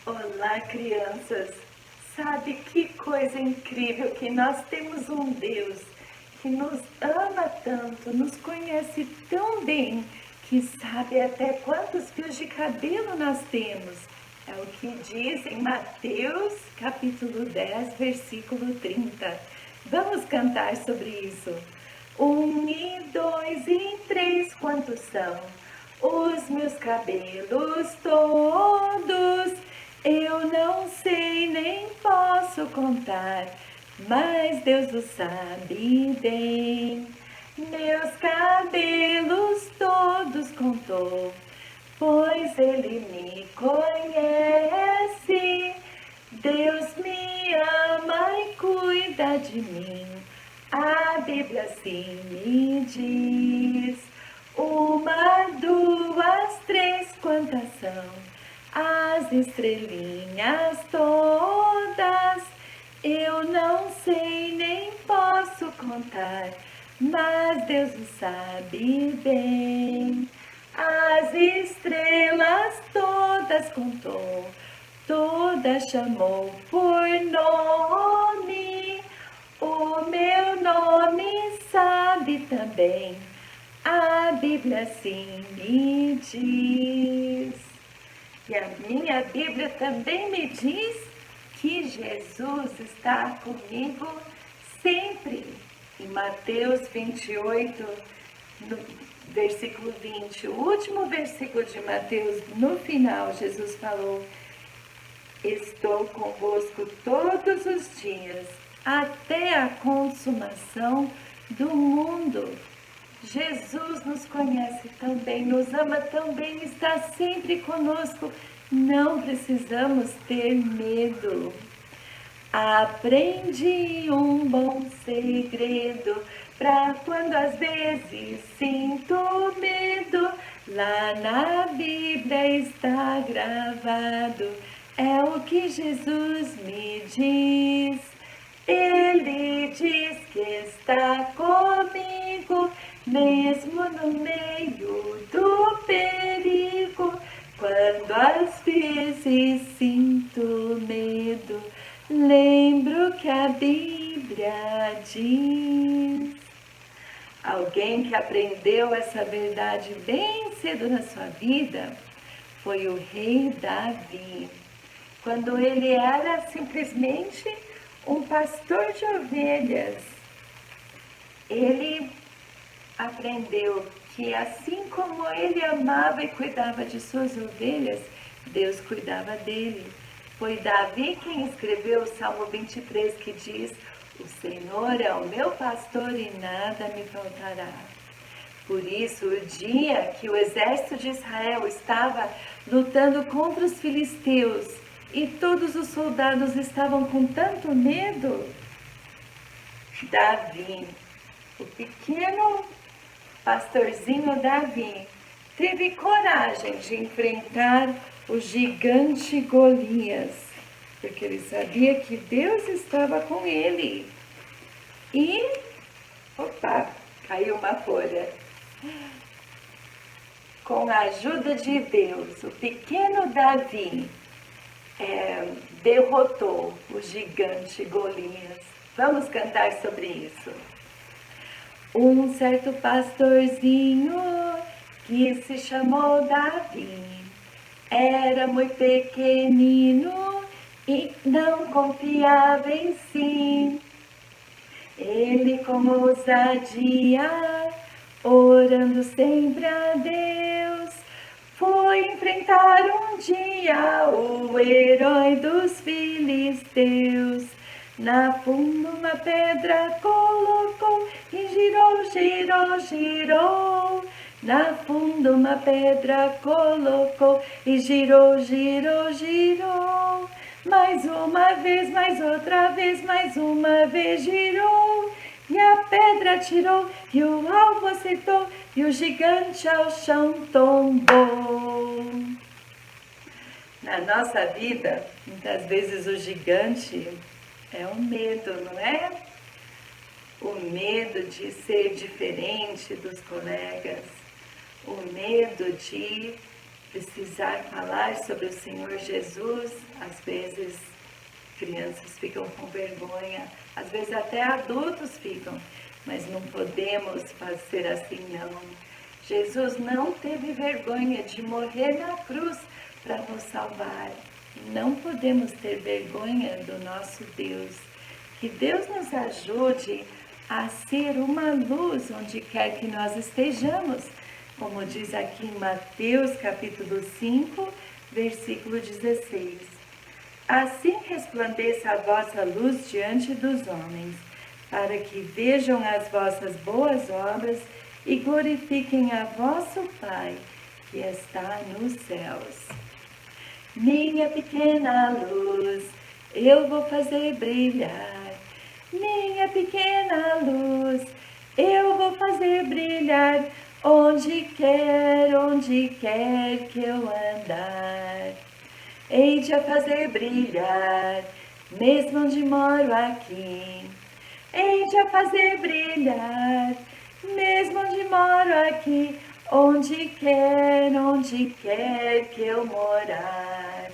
Olá, crianças! Sabe que coisa incrível que nós temos um Deus que nos ama tanto, nos conhece tão bem, que sabe até quantos fios de cabelo nós temos. É o que diz em Mateus, capítulo 10, versículo 30. Vamos cantar sobre isso. 1 e 2 e 3, quantos são? Os meus cabelos todos, eu não sei nem posso contar, mas Deus o sabe bem. Meus cabelos todos contou, pois Ele me conhece. Deus me ama e cuida de mim. A Bíblia assim me diz. 1, 2, 3, quantas são? As estrelinhas todas, eu não sei nem posso contar, mas Deus o sabe bem. As estrelas todas contou, todas chamou por nome, o meu nome sabe também, a Bíblia assim me diz. E a minha Bíblia também me diz que Jesus está comigo sempre. Em Mateus 28, no versículo 20, o último versículo de Mateus, no final, Jesus falou: estou convosco todos os dias, até a consumação do mundo. Jesus nos conhece tão bem, nos ama tão bem, está sempre conosco. Não precisamos ter medo. Aprendi um bom segredo para quando às vezes sinto medo. Lá na Bíblia está gravado, é o que Jesus me diz. Ele diz que está comigo, mesmo no meio do perigo. Quando às vezes sinto medo, lembro que a Bíblia diz. Alguém que aprendeu essa verdade bem cedo na sua vida foi o rei Davi. Quando ele era simplesmente um pastor de ovelhas, ele aprendeu que assim como ele amava e cuidava de suas ovelhas, Deus cuidava dele. Foi Davi quem escreveu o Salmo 23, que diz: o Senhor é o meu pastor e nada me faltará. Por isso, o dia que o exército de Israel estava lutando contra os filisteus e todos os soldados estavam com tanto medo, Davi, o pequeno pastorzinho Davi, teve coragem de enfrentar o gigante Golias, porque ele sabia que Deus estava com ele. E, opa, caiu uma folha. Com a ajuda de Deus, o pequeno Davi derrotou o gigante Golias. Vamos cantar sobre isso. Um certo pastorzinho que se chamou Davi era muito pequenino e não confiava em si. Ele com ousadia, orando sempre a Deus, foi enfrentar um dia o herói dos filisteus. Na funda uma pedra colocou e girou, girou, girou. Na funda uma pedra colocou e girou, girou, girou. Mais uma vez, mais outra vez, mais uma vez girou. E a pedra tirou e o alvo acertou e o gigante ao chão tombou. Na nossa vida, muitas vezes o gigante é o medo, não é? O medo de ser diferente dos colegas, o medo de precisar falar sobre o Senhor Jesus, às vezes crianças ficam com vergonha, às vezes até adultos ficam, mas não podemos fazer assim não. Jesus não teve vergonha de morrer na cruz para nos salvar. Não podemos ter vergonha do nosso Deus. Que Deus nos ajude a ser uma luz onde quer que nós estejamos, como diz aqui em Mateus capítulo 5, versículo 16. Assim resplandeça a vossa luz diante dos homens, para que vejam as vossas boas obras e glorifiquem a vosso Pai, que está nos céus. Minha pequena luz, eu vou fazer brilhar. Minha pequena luz, eu vou fazer brilhar, onde quer que eu andar. Hei de a fazer brilhar, mesmo onde moro aqui. Hei de a fazer brilhar, mesmo onde moro aqui, onde quer que eu morar.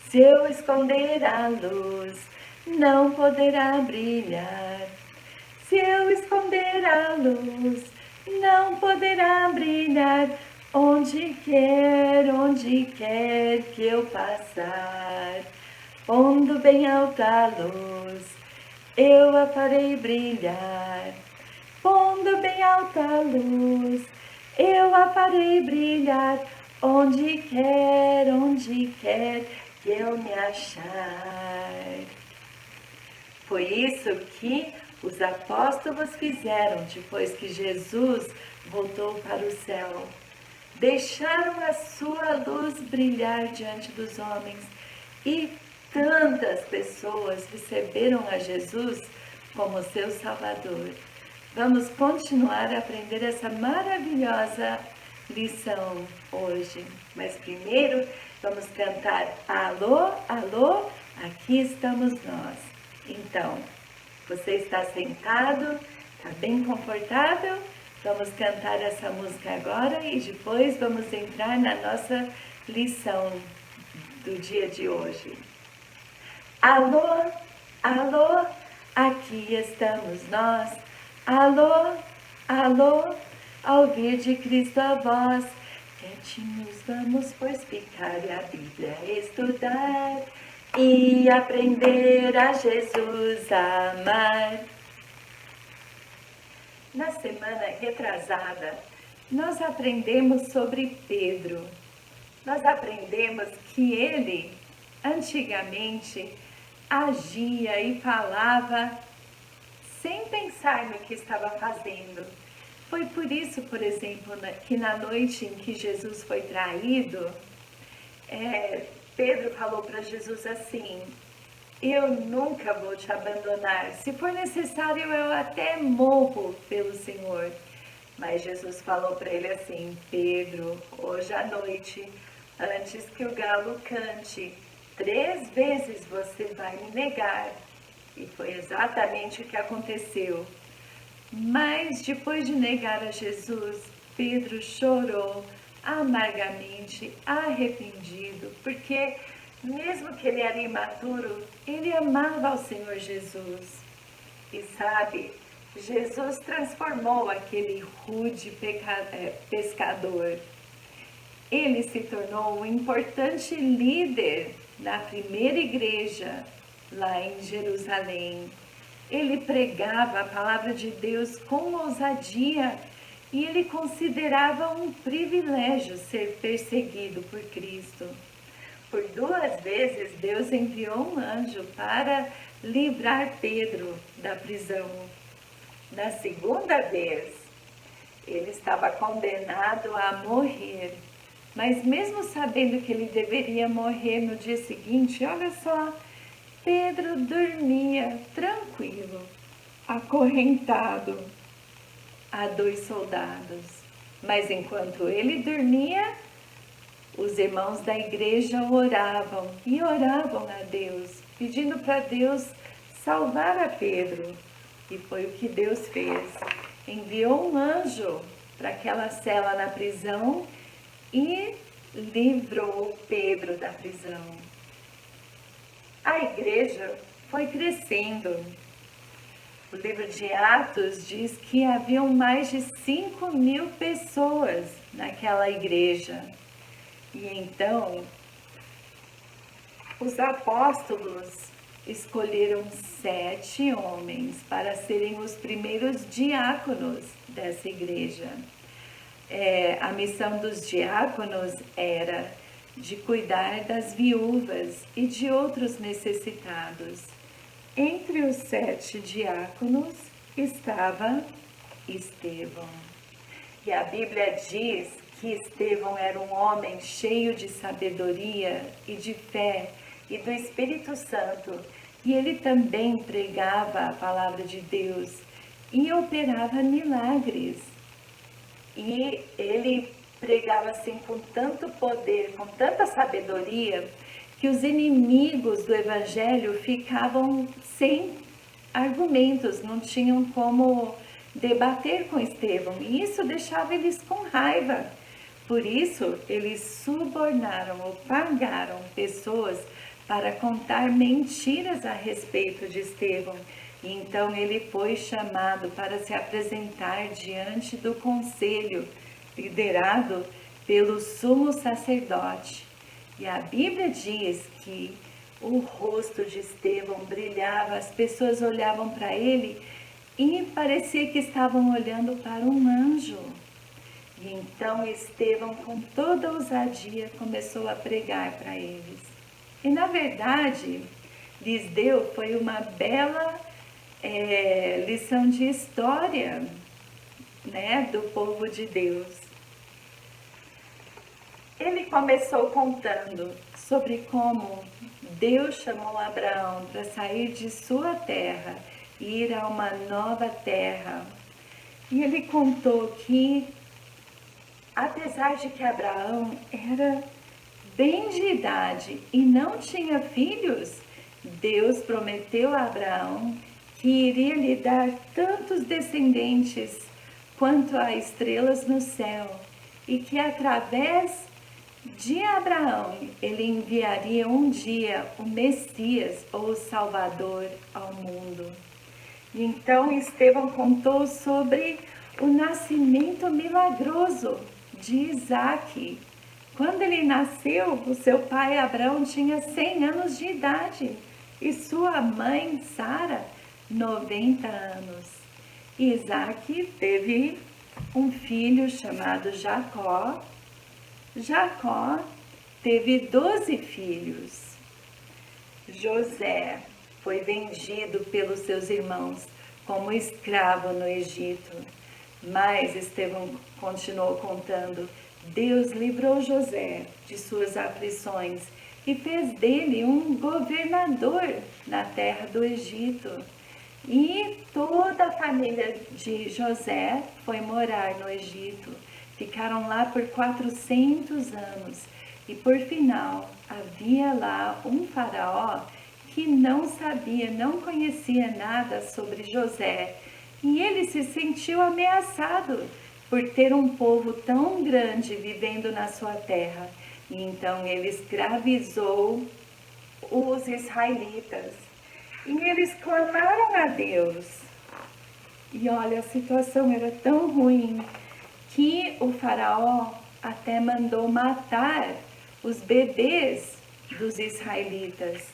Se eu esconder a luz, não poderá brilhar. Se eu esconder a luz, não poderá brilhar. Onde quer que eu passar. Pondo bem alta a luz, eu a farei brilhar. Pondo bem alta a luz, eu a farei brilhar. Onde quer que eu me achar. Foi isso que os apóstolos fizeram depois que Jesus voltou para o céu. Deixaram a sua luz brilhar diante dos homens e tantas pessoas receberam a Jesus como seu Salvador. Vamos continuar a aprender essa maravilhosa lição hoje. Mas primeiro vamos cantar Alô, alô, aqui estamos nós. Então, você está sentado, está bem confortável? Vamos cantar essa música agora e depois vamos entrar na nossa lição do dia de hoje. Alô, alô, aqui estamos nós. Alô, alô, ao ouvir de Cristo a voz. Quietinhos vamos, pois, ficar e a Bíblia estudar e aprender a Jesus amar. Na semana retrasada, nós aprendemos sobre Pedro. Nós aprendemos que ele, antigamente, agia e falava sem pensar no que estava fazendo. Foi por isso, por exemplo, que na noite em que Jesus foi traído, Pedro falou para Jesus assim: eu nunca vou te abandonar. Se for necessário, eu até morro pelo Senhor. Mas Jesus falou para ele assim: Pedro, hoje à noite, antes que o galo cante, 3 vezes você vai me negar. E foi exatamente o que aconteceu. Mas depois de negar a Jesus, Pedro chorou amargamente, arrependido, porque mesmo que ele era imaturo, ele amava ao Senhor Jesus. E sabe, Jesus transformou aquele rude pescador. Ele se tornou um importante líder na primeira igreja, lá em Jerusalém. Ele pregava a palavra de Deus com ousadia e ele considerava um privilégio ser perseguido por Cristo. Por 2 vezes, Deus enviou um anjo para livrar Pedro da prisão. Na segunda vez, ele estava condenado a morrer. Mas mesmo sabendo que ele deveria morrer no dia seguinte, olha só, Pedro dormia tranquilo, acorrentado a 2 soldados. Mas enquanto ele dormia, os irmãos da igreja oravam e oravam a Deus, pedindo para Deus salvar a Pedro. E foi o que Deus fez. Enviou um anjo para aquela cela na prisão e livrou Pedro da prisão. A igreja foi crescendo. O livro de Atos diz que haviam mais de 5.000 pessoas naquela igreja. E então, os apóstolos escolheram 7 homens para serem os primeiros diáconos dessa igreja. A missão dos diáconos era de cuidar das viúvas e de outros necessitados. Entre os 7 diáconos estava Estevão. E a Bíblia diz que Estevão era um homem cheio de sabedoria e de fé e do Espírito Santo. E ele também pregava a palavra de Deus e operava milagres. E ele pregava assim com tanto poder, com tanta sabedoria, que os inimigos do Evangelho ficavam sem argumentos, não tinham como debater com Estevão. E isso deixava eles com raiva. Por isso, eles subornaram ou pagaram pessoas para contar mentiras a respeito de Estevão. E então ele foi chamado para se apresentar diante do conselho, liderado pelo sumo sacerdote. E a Bíblia diz que o rosto de Estevão brilhava, as pessoas olhavam para ele e parecia que estavam olhando para um anjo. E então Estevão, com toda ousadia, começou a pregar para eles. E na verdade, lhes deu foi uma bela lição de história, né, do povo de Deus. Ele começou contando sobre como Deus chamou Abraão para sair de sua terra e ir a uma nova terra. E ele contou que, apesar de que Abraão era bem de idade e não tinha filhos, Deus prometeu a Abraão que iria lhe dar tantos descendentes quanto há estrelas no céu, e que através de Abraão ele enviaria um dia o Messias ou o Salvador ao mundo. E então Estevão contou sobre o nascimento milagroso de Isaque. Quando ele nasceu, o seu pai Abraão tinha 100 anos de idade e sua mãe Sara 90 anos. Isaque teve um filho chamado Jacó. Jacó teve 12 filhos. José foi vendido pelos seus irmãos como escravo no Egito. Mas Estevão continuou contando: Deus livrou José de suas aflições e fez dele um governador na terra do Egito. E toda a família de José foi morar no Egito. Ficaram lá por 400 anos. E por final, havia lá um faraó que não sabia, não conhecia nada sobre José. E ele se sentiu ameaçado por ter um povo tão grande vivendo na sua terra. E então ele escravizou os israelitas. E eles clamaram a Deus. E olha, a situação era tão ruim que o faraó até mandou matar os bebês dos israelitas.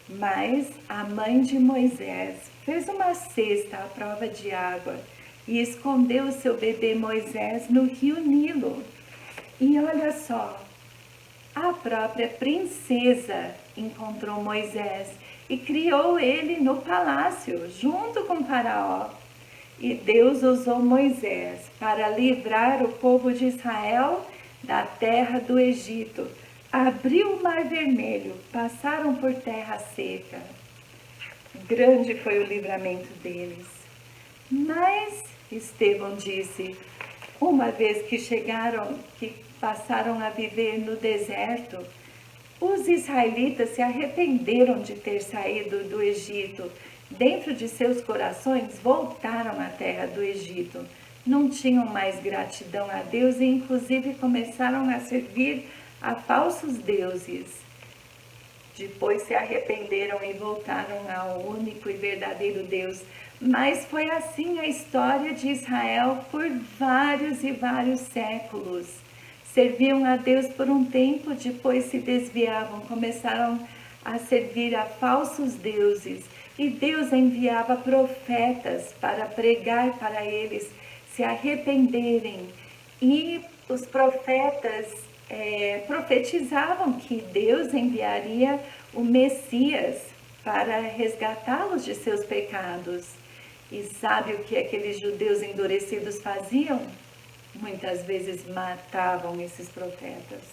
Mas a mãe de Moisés fez uma cesta à prova de água e escondeu o seu bebê Moisés no rio Nilo. E olha só, a própria princesa encontrou Moisés e criou ele no palácio, junto com Faraó. E Deus usou Moisés para livrar o povo de Israel da terra do Egito. Abriu o Mar Vermelho, passaram por terra seca. Grande foi o livramento deles. Mas Estevão disse: uma vez que chegaram, que passaram a viver no deserto, os israelitas se arrependeram de ter saído do Egito. Dentro de seus corações voltaram à terra do Egito. Não tinham mais gratidão a Deus e inclusive começaram a servir a falsos deuses. Depois se arrependeram e voltaram ao único e verdadeiro Deus. Mas foi assim a história de Israel por vários e vários séculos. Serviam a Deus por um tempo, depois se desviavam, começaram a servir a falsos deuses. E Deus enviava profetas para pregar para eles se arrependerem. E os profetas profetizavam que Deus enviaria o Messias para resgatá-los de seus pecados. E sabe o que aqueles judeus endurecidos faziam? Muitas vezes matavam esses profetas.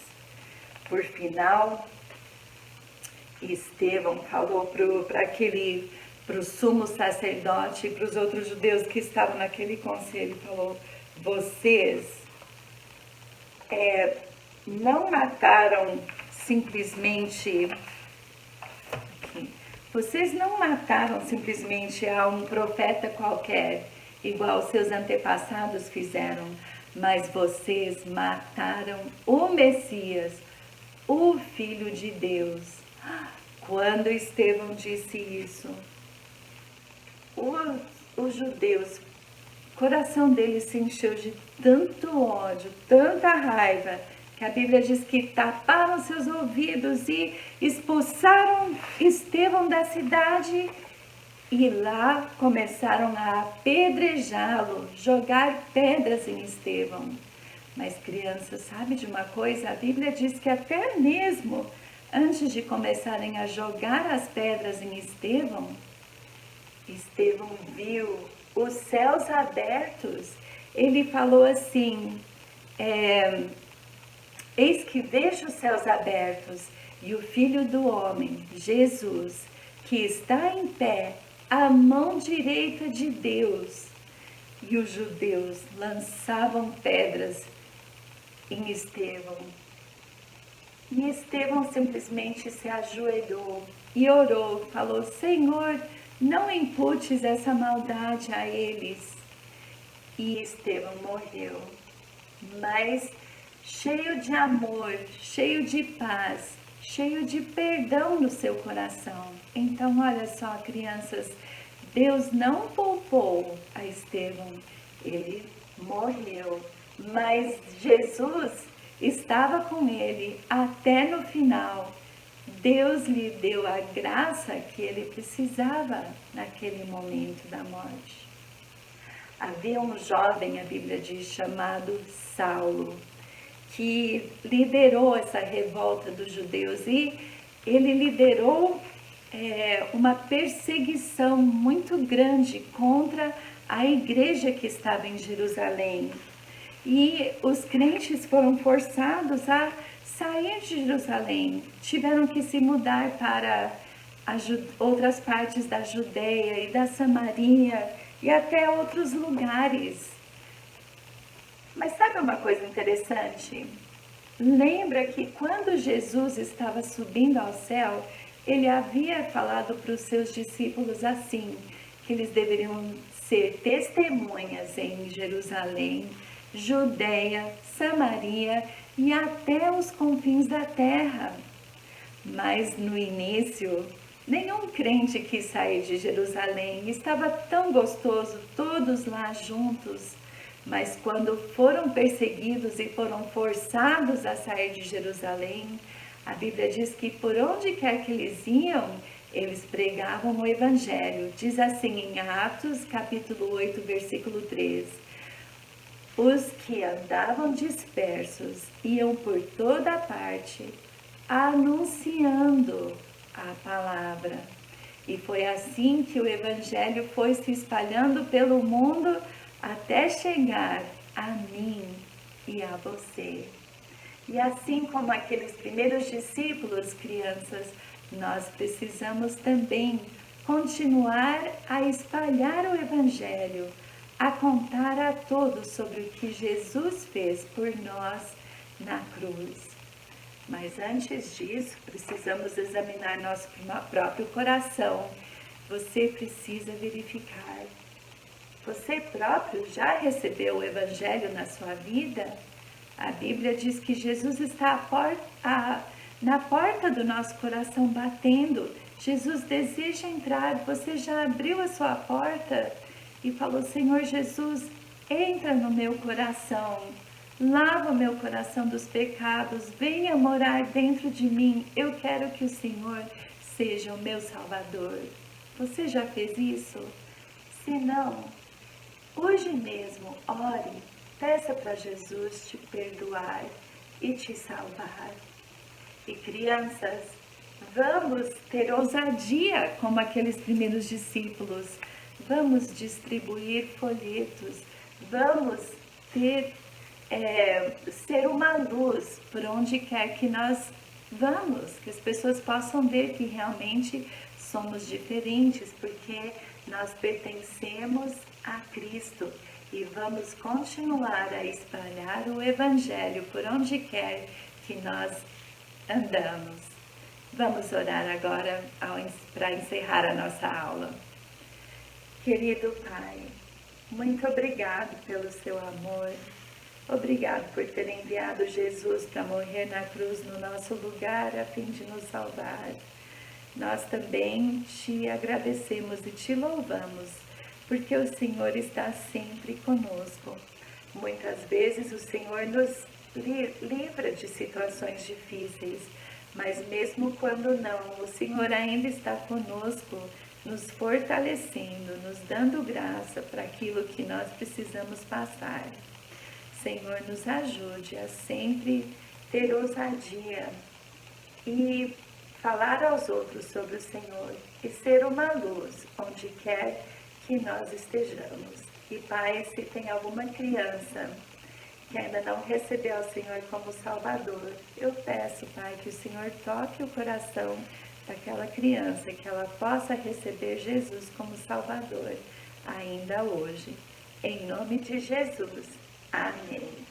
Por final, Estevão falou para o sumo sacerdote e para os outros judeus que estavam naquele conselho, falou: vocês não mataram simplesmente a um profeta qualquer, igual seus antepassados fizeram, mas vocês mataram o Messias, o Filho de Deus. Quando Estevão disse isso, os judeus, o coração deles se encheu de tanto ódio, tanta raiva, que a Bíblia diz que taparam seus ouvidos e expulsaram Estevão da cidade. E lá começaram a apedrejá-lo, jogar pedras em Estevão. Mas crianças, sabe de uma coisa? A Bíblia diz que até mesmo antes de começarem a jogar as pedras em Estevão, Estevão viu os céus abertos. Ele falou assim: eis que vejo os céus abertos e o Filho do Homem, Jesus, que está em pé à mão direita de Deus. E os judeus lançavam pedras em Estevão. E Estevão simplesmente se ajoelhou e orou, falou: Senhor, não imputes essa maldade a eles. E Estevão morreu, mas cheio de amor, cheio de paz, cheio de perdão no seu coração. Então, olha só, crianças, Deus não poupou a Estevão, ele morreu, mas Jesus estava com ele até no final. Deus lhe deu a graça que ele precisava naquele momento da morte. Havia um jovem, a Bíblia diz, chamado Saulo, que liderou essa revolta dos judeus, e ele liderou uma perseguição muito grande contra a igreja que estava em Jerusalém. E os crentes foram forçados a sair de Jerusalém, tiveram que se mudar para outras partes da Judeia e da Samaria e até outros lugares. Mas sabe uma coisa interessante? Lembra que quando Jesus estava subindo ao céu, ele havia falado para os seus discípulos assim, que eles deveriam ser testemunhas em Jerusalém, Judeia, Samaria e até os confins da terra. Mas no início, nenhum crente quis sair de Jerusalém, estava tão gostoso, todos lá juntos. Mas quando foram perseguidos e foram forçados a sair de Jerusalém, a Bíblia diz que por onde quer que eles iam, eles pregavam o Evangelho. Diz assim em Atos, capítulo 8, versículo 3. Os que andavam dispersos iam por toda parte, anunciando a palavra. E foi assim que o Evangelho foi se espalhando pelo mundo até chegar a mim e a você. E assim como aqueles primeiros discípulos, crianças, nós precisamos também continuar a espalhar o Evangelho, a contar a todos sobre o que Jesus fez por nós na cruz. Mas antes disso, precisamos examinar nosso próprio coração. Você precisa verificar. Você próprio já recebeu o Evangelho na sua vida? A Bíblia diz que Jesus está na porta do nosso coração batendo. Jesus deseja entrar. Você já abriu a sua porta e falou: Senhor Jesus, entra no meu coração. Lava o meu coração dos pecados. Venha morar dentro de mim. Eu quero que o Senhor seja o meu Salvador. Você já fez isso? Se não, hoje mesmo, ore, peça para Jesus te perdoar e te salvar. E crianças, vamos ter ousadia como aqueles primeiros discípulos. Vamos distribuir folhetos. Vamos ser uma luz por onde quer que nós vamos. Que as pessoas possam ver que realmente somos diferentes, porque nós pertencemos a Cristo e vamos continuar a espalhar o Evangelho por onde quer que nós andamos. Vamos orar agora para encerrar a nossa aula. Querido Pai, muito obrigado pelo seu amor. Obrigado por ter enviado Jesus para morrer na cruz no nosso lugar a fim de nos salvar. Nós também te agradecemos e te louvamos, porque o Senhor está sempre conosco. Muitas vezes o Senhor nos livra de situações difíceis, mas mesmo quando não, o Senhor ainda está conosco, nos fortalecendo, nos dando graça para aquilo que nós precisamos passar. Senhor, nos ajude a sempre ter ousadia e falar aos outros sobre o Senhor e ser uma luz onde quer que nós estejamos. E Pai, se tem alguma criança que ainda não recebeu o Senhor como Salvador, eu peço, Pai, que o Senhor toque o coração daquela criança, que ela possa receber Jesus como Salvador ainda hoje. Em nome de Jesus. Amém.